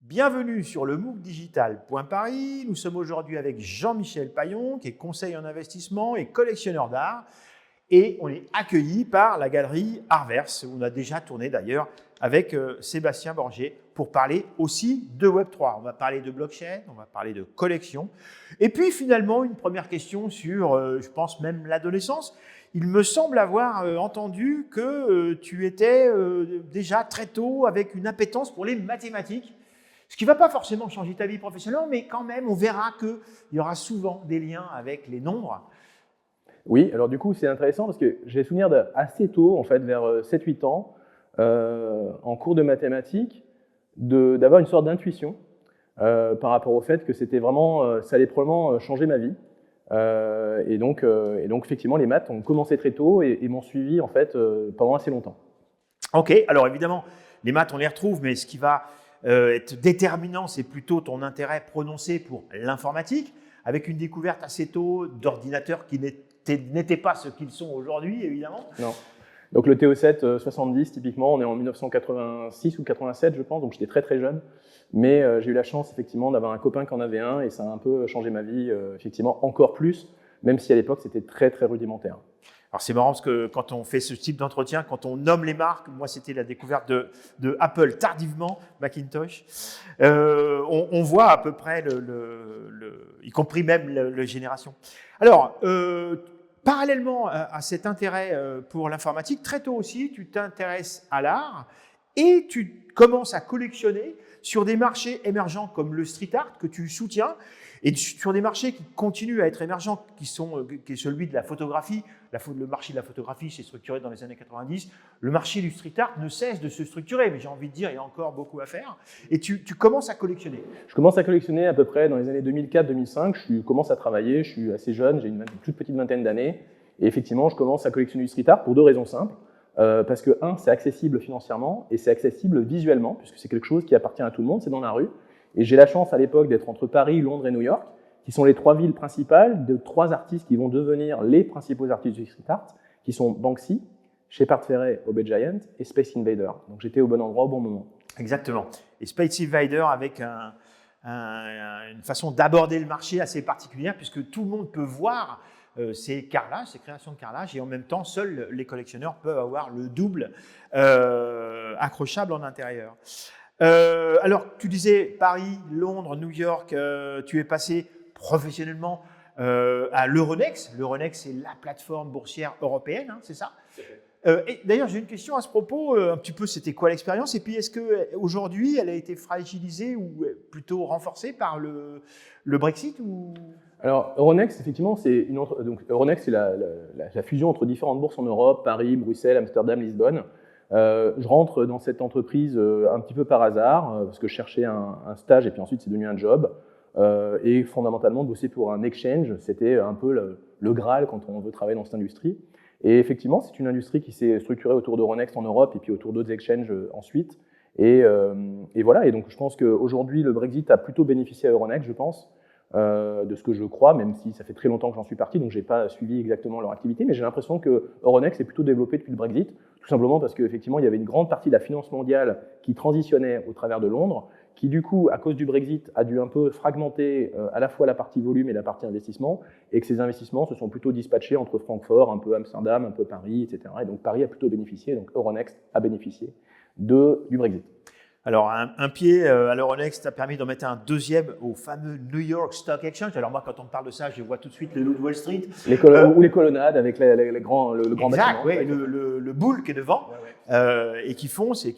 Bienvenue sur le MOOC Digital.Paris. Nous sommes aujourd'hui avec Jean-Michel Paillon, qui est conseiller en investissement et collectionneur d'art. Et on est accueilli par la galerie Artverse, où on a déjà tourné d'ailleurs avec Sébastien Borgé pour parler aussi de Web3. On va parler de blockchain, on va parler de collection. Et puis finalement, une première question sur, je pense même l'adolescence. Il me semble avoir entendu que tu étais déjà très tôt avec une appétence pour les mathématiques. Ce qui ne va pas forcément changer ta vie professionnelle, mais quand même, on verra qu'il y aura souvent des liens avec les nombres. Oui, alors du coup, c'est intéressant parce que j'ai souvenir assez tôt, en fait, vers 7-8 ans, en cours de mathématiques, d'avoir une sorte d'intuition par rapport au fait que c'était vraiment, ça allait probablement changer ma vie. Et donc, effectivement, les maths ont commencé très tôt et m'ont suivi, en fait, pendant assez longtemps. Ok, alors évidemment, les maths, on les retrouve, mais ce qui va être déterminant, c'est plutôt ton intérêt prononcé pour l'informatique, avec une découverte assez tôt d'ordinateurs qui n'étaient pas ce qu'ils sont aujourd'hui, évidemment. Non. Donc le TO7 70, typiquement, on est en 1986 ou 87, je pense, donc j'étais très très jeune. Mais j'ai eu la chance, effectivement, d'avoir un copain qui en avait un et ça a un peu changé ma vie, effectivement, encore plus, même si à l'époque, c'était très très rudimentaire. Alors c'est marrant parce que quand on fait ce type d'entretien, quand on nomme les marques, moi c'était la découverte de Apple tardivement, Macintosh, on voit à peu près, y compris même la génération. Alors, parallèlement à cet intérêt pour l'informatique, très tôt aussi, tu t'intéresses à l'art et tu commences à collectionner sur des marchés émergents comme le street art que tu soutiens et sur des marchés qui continuent à être émergents, qui est celui de la photographie. Le marché de la photographie s'est structuré dans les années 90. Le marché du street art ne cesse de se structurer, mais j'ai envie de dire, il y a encore beaucoup à faire. Et tu commences à collectionner. Je commence à collectionner à peu près dans les années 2004-2005. Je commence à travailler, je suis assez jeune, j'ai une toute petite vingtaine d'années. Et effectivement, je commence à collectionner du street art pour deux raisons simples. Parce que, un, c'est accessible financièrement et c'est accessible visuellement, puisque c'est quelque chose qui appartient à tout le monde, c'est dans la rue. Et j'ai la chance à l'époque d'être entre Paris, Londres et New York, qui sont les trois villes principales de trois artistes qui vont devenir les principaux artistes du street art, qui sont Banksy, Shepard Fairey, Obey Giant et Space Invader. Donc j'étais au bon endroit au bon moment. Exactement. Et Space Invader avec une façon d'aborder le marché assez particulière, puisque tout le monde peut voir ces carrelages, ces créations de carrelage, et en même temps, seuls les collectionneurs peuvent avoir le double accrochable en intérieur. Alors, tu disais Paris, Londres, New York, tu es passé professionnellement à l'Euronext. L'Euronext, c'est la plateforme boursière européenne, hein, c'est ça? Et d'ailleurs, j'ai une question à ce propos. Un petit peu, c'était quoi l'expérience? Et puis, est-ce qu'aujourd'hui, elle a été fragilisée ou plutôt renforcée par le Brexit ou... Alors, Euronext, effectivement, Euronext, c'est la fusion entre différentes bourses en Europe, Paris, Bruxelles, Amsterdam, Lisbonne. Je rentre dans cette entreprise un petit peu par hasard, parce que je cherchais un stage et puis ensuite c'est devenu un job. Et fondamentalement, bosser pour un exchange, c'était un peu le Graal quand on veut travailler dans cette industrie. Et effectivement, c'est une industrie qui s'est structurée autour d'Euronext en Europe et puis autour d'autres exchanges ensuite. Et voilà, et donc je pense qu'aujourd'hui, le Brexit a plutôt bénéficié à Euronext, je pense. De ce que je crois, même si ça fait très longtemps que j'en suis parti, donc je n'ai pas suivi exactement leur activité, mais j'ai l'impression que Euronext est plutôt développé depuis le Brexit, tout simplement parce qu'effectivement, il y avait une grande partie de la finance mondiale qui transitionnait au travers de Londres, qui du coup, à cause du Brexit, a dû un peu fragmenter à la fois la partie volume et la partie investissement, et que ces investissements se sont plutôt dispatchés entre Francfort, un peu Amsterdam, un peu Paris, etc. Et donc Paris a plutôt bénéficié, donc Euronext a bénéficié du Brexit. Alors, un pied à l'Euronext a permis d'en mettre un deuxième au fameux New York Stock Exchange. Alors moi, quand on me parle de ça, je vois tout de suite le loup de Wall Street. Ou les colonnades avec le grand bâtiment. Exact, oui, le boule qui est devant. Et qui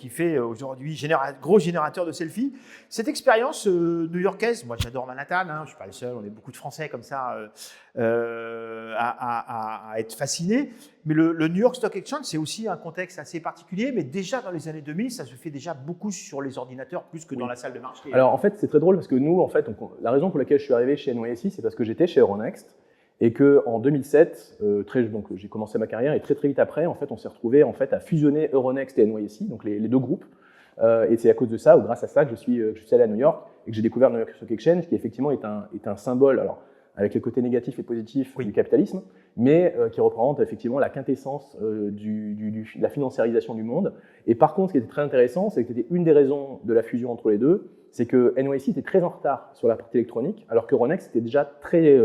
fait aujourd'hui gros générateur de selfies. Cette expérience new-yorkaise, moi j'adore Manhattan, hein, je ne suis pas le seul, on est beaucoup de Français comme ça à être fascinés. Mais le New York Stock Exchange, c'est aussi un contexte assez particulier, mais déjà dans les années 2000, ça se fait déjà beaucoup sur les ordinateurs, plus que dans la salle de marché. Alors en fait, c'est très drôle parce que nous, en fait, la raison pour laquelle je suis arrivé chez NYSE, c'est parce que j'étais chez Euronext. Et qu'en 2007, donc j'ai commencé ma carrière et très vite après, en fait, on s'est retrouvé à fusionner Euronext et NYSE, donc les deux groupes. Et c'est à cause de ça, ou grâce à ça, que je suis allé à New York et que j'ai découvert le New York Stock Exchange, qui effectivement est un symbole. Alors, avec les côtés négatifs et positifs Oui. du capitalisme, mais qui représente effectivement la quintessence de la financiarisation du monde. Et par contre, ce qui était très intéressant, c'est que c'était une des raisons de la fusion entre les deux, c'est que NYSE était très en retard sur la partie électronique, alors que Euronext était déjà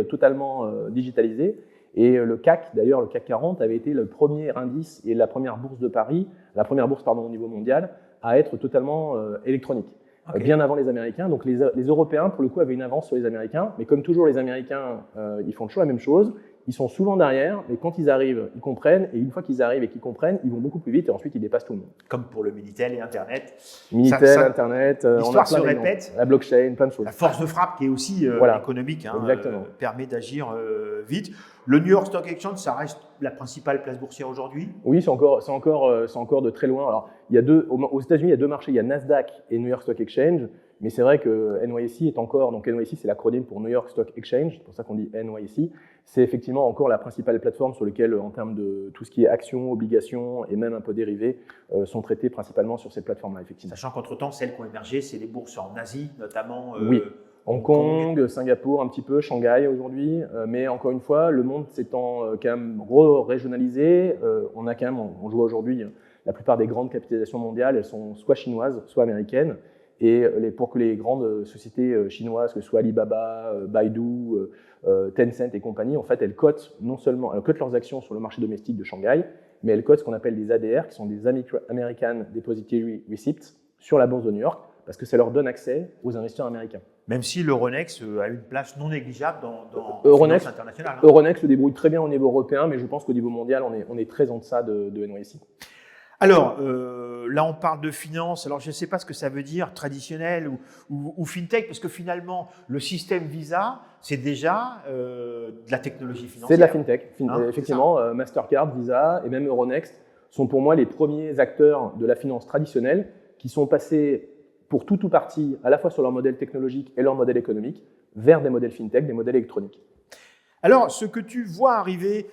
totalement digitalisé. Et le CAC, d'ailleurs, le CAC 40 avait été le premier indice et la première bourse de Paris, au niveau mondial, à être totalement électronique. Okay. Bien avant les Américains. Donc les Européens, pour le coup, avaient une avance sur les Américains. Mais comme toujours, les Américains, ils font toujours la même chose. Ils sont souvent derrière, mais quand ils arrivent, ils comprennent. Et une fois qu'ils arrivent et qu'ils comprennent, ils vont beaucoup plus vite et ensuite ils dépassent tout le monde. Comme pour le Minitel et Internet. Minitel, Internet, l'histoire se répète. La blockchain, plein de choses. La force de frappe qui est aussi économique, permet d'agir vite. Le New York Stock Exchange, ça reste la principale place boursière aujourd'hui? Oui, c'est encore de très loin. Alors, aux États-Unis, il y a deux marchés, il y a Nasdaq et New York Stock Exchange, mais c'est vrai que NYSE est encore, donc NYSE c'est l'acronyme pour New York Stock Exchange, c'est pour ça qu'on dit NYSE, c'est effectivement encore la principale plateforme sur laquelle, en termes de tout ce qui est actions, obligations et même un peu dérivés, sont traités principalement sur cette plateforme-là, effectivement. Sachant qu'entre-temps, celles qui ont émergé, c'est les bourses en Asie, notamment. Oui. Hong Kong, Singapour un petit peu, Shanghai aujourd'hui, mais encore une fois, le monde s'étant quand même régionalisé, on voit aujourd'hui la plupart des grandes capitalisations mondiales, elles sont soit chinoises, soit américaines, et pour que les grandes sociétés chinoises, que ce soit Alibaba, Baidu, Tencent et compagnie, en fait, elles cotent leurs actions sur le marché domestique de Shanghai, mais elles cotent ce qu'on appelle des ADR, qui sont des American Depository Receipts, sur la bourse de New York, parce que ça leur donne accès aux investisseurs américains. Même si l'Euronext a une place non négligeable dans Euronext, la finance internationale. Euronext se débrouille très bien au niveau européen, mais je pense qu'au niveau mondial, on est très en deçà de NYSE. Alors, là, on parle de finance. Alors, je ne sais pas ce que ça veut dire, traditionnel ou fintech, parce que finalement, le système Visa, c'est déjà de la technologie financière. C'est de la fintech, effectivement. Mastercard, Visa et même Euronext sont pour moi les premiers acteurs de la finance traditionnelle qui sont passés pour tout ou partie, à la fois sur leur modèle technologique et leur modèle économique, vers des modèles fintech, des modèles électroniques. Alors, ce que tu vois arriver,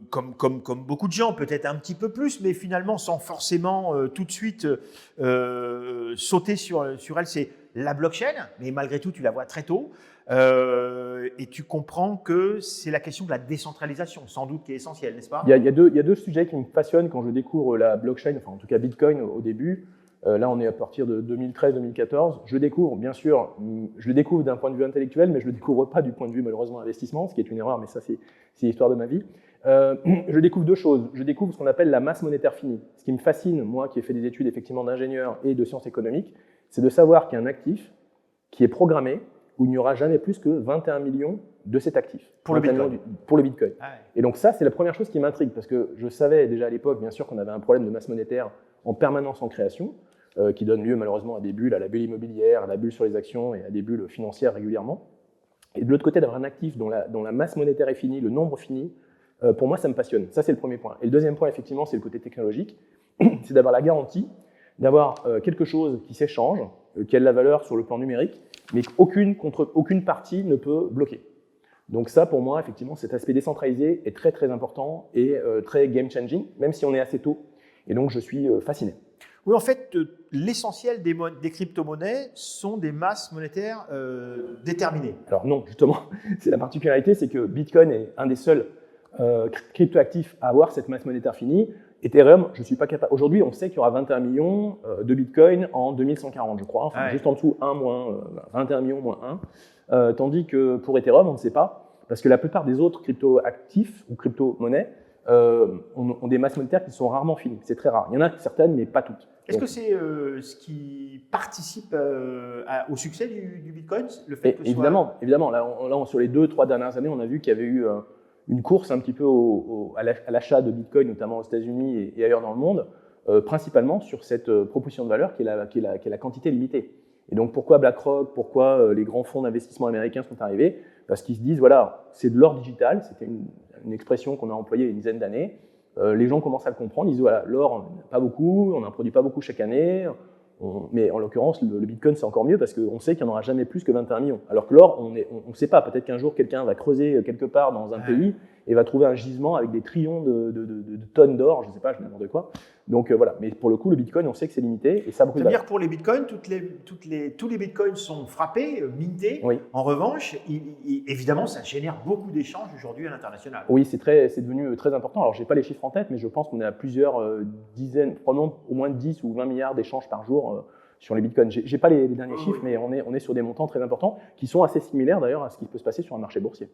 comme beaucoup de gens, peut-être un petit peu plus, mais finalement sans forcément tout de suite sauter sur elle, c'est la blockchain, mais malgré tout, tu la vois très tôt. Et tu comprends que c'est la question de la décentralisation, sans doute, qui est essentielle, n'est-ce pas? Il y a deux sujets qui me passionnent quand je découvre la blockchain, enfin en tout cas Bitcoin au début. Là, on est à partir de 2013-2014. Je le découvre d'un point de vue intellectuel, mais je ne le découvre pas du point de vue, malheureusement, investissement, ce qui est une erreur, mais ça, c'est l'histoire de ma vie. Je découvre deux choses. Je découvre ce qu'on appelle la masse monétaire finie. Ce qui me fascine, moi, qui ai fait des études effectivement d'ingénieur et de sciences économiques, c'est de savoir qu'il y a un actif qui est programmé où il n'y aura jamais plus que 21 millions de cet actif. Pour le Bitcoin. Pour le Bitcoin. Ah ouais. Et donc ça, c'est la première chose qui m'intrigue, parce que je savais déjà à l'époque, bien sûr, qu'on avait un problème de masse monétaire en permanence en création, qui donne lieu malheureusement à des bulles, à la bulle immobilière, à la bulle sur les actions et à des bulles financières régulièrement. Et de l'autre côté, d'avoir un actif dont la masse monétaire est finie, le nombre fini, pour moi, ça me passionne. Ça, c'est le premier point. Et le deuxième point, effectivement, c'est le côté technologique. C'est d'avoir la garantie d'avoir quelque chose qui s'échange, qui a de la valeur sur le plan numérique, mais qu'aucune partie ne peut bloquer. Donc ça, pour moi, effectivement, cet aspect décentralisé est très, très important et très game-changing, même si on est assez tôt. Et donc, je suis fasciné. Oui, en fait, l'essentiel des crypto-monnaies sont des masses monétaires déterminées. Alors non, justement, c'est la particularité, c'est que Bitcoin est un des seuls cryptoactifs à avoir cette masse monétaire finie. Ethereum, je ne suis pas capable. Aujourd'hui, on sait qu'il y aura 21 millions de Bitcoin en 2140, je crois. Enfin, juste en dessous, 21 millions moins 1. Tandis que pour Ethereum, on ne sait pas, parce que la plupart des autres cryptoactifs ou crypto-monnaies ont des masses monétaires qui sont rarement finies. C'est très rare. Il y en a certaines, mais pas toutes. Est-ce que c'est ce qui participe au succès du Bitcoin, le fait que évidemment. Là, sur les 2-3 dernières années, on a vu qu'il y avait eu une course un petit peu à l'achat de Bitcoin, notamment aux États-Unis et ailleurs dans le monde, principalement sur cette proposition de valeur qui est la quantité limitée. Et donc, pourquoi BlackRock, pourquoi les grands fonds d'investissement américains sont arrivés? Parce qu'ils se disent, voilà, c'est de l'or digital, c'était une expression qu'on a employée il y a une dizaine d'années. Les gens commencent à le comprendre, ils disent, voilà, l'or, pas beaucoup, on n'en produit pas beaucoup chaque année, mais en l'occurrence, le Bitcoin, c'est encore mieux parce qu'on sait qu'il n'y en aura jamais plus que 21 millions. Alors que l'or, on ne sait pas, peut-être qu'un jour, quelqu'un va creuser quelque part dans un pays et va trouver un gisement avec des trillions de tonnes d'or, je ne sais pas, je dis n'importe quoi. Donc voilà, mais pour le coup, le Bitcoin, on sait que c'est limité et ça brûle. C'est-à-dire que pour les Bitcoins, tous les Bitcoins sont frappés, mintés. Oui. En revanche, évidemment, ça génère beaucoup d'échanges aujourd'hui à l'international. Oui, c'est devenu très important. Alors, je n'ai pas les chiffres en tête, mais je pense qu'on est à plusieurs dizaines, probablement au moins 10 ou 20 milliards d'échanges par jour sur les Bitcoins. Je n'ai pas les derniers chiffres, mais on est sur des montants très importants qui sont assez similaires d'ailleurs à ce qui peut se passer sur un marché boursier.